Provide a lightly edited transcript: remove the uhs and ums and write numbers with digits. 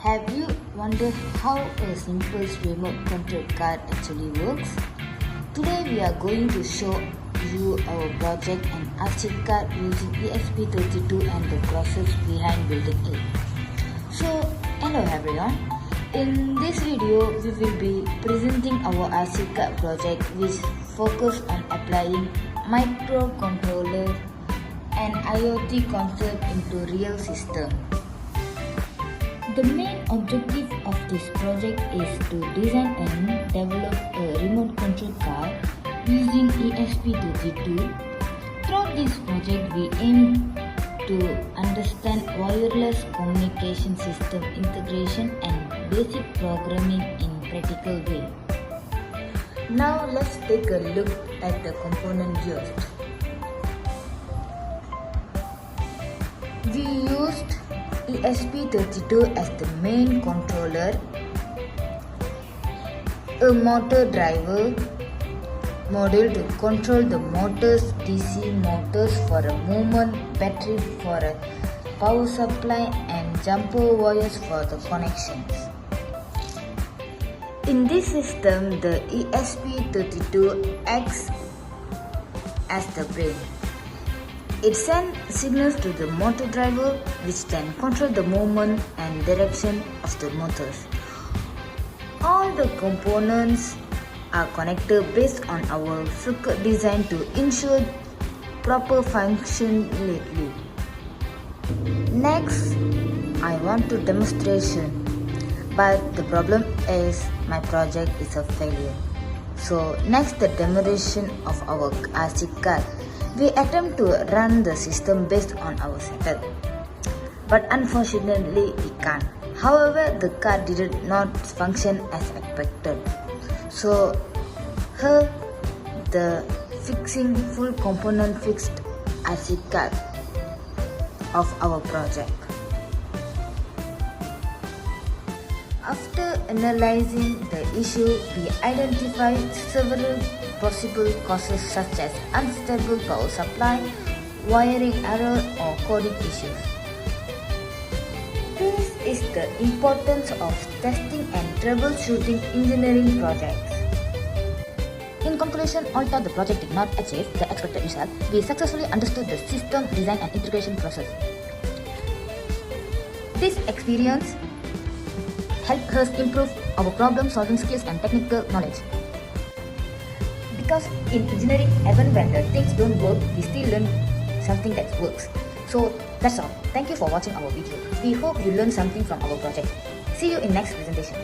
Have you wondered how a simple remote control car actually works? Today we are going to show you our project and RC car using ESP32 and the process behind building it. So, hello everyone. In this video, we will be presenting our RC car project which focus on applying microcontroller and IoT concept into real system. The main objective of this project is to design and develop a remote control car using ESP32. Throughout this project, we aim to understand wireless communication system integration and basic programming in practical way. Now let's take a look at the component used. We used ESP32 as the main controller, a motor driver module to control the motors, DC motors for a movement, battery for a power supply and jumper wires for the connections. In this system, the ESP32 acts as the brain. It sends signals to the motor driver which then control the movement and direction of the motors. All the components are connected based on our circuit design to ensure proper functionality. Next, I want to demonstration, but the problem is my project is a failure. So next, the demonstration of our RC car. We attempt to run the system based on our setup, but unfortunately we can't. However, the car did not function as expected. So here the fixing full component fixed RC car of our project. After analyzing the issue, we identified several possible causes such as unstable power supply, wiring error or coding issues. This is the importance of testing and troubleshooting engineering projects. In conclusion, although the project did not achieve the expected result, we successfully understood the system design and integration process. This experience helped us improve our problem solving skills and technical knowledge. Because in engineering, even when the things don't work, we still learn something that works. So that's all. Thank you for watching our video. We hope you learned something from our project. See you in next presentation.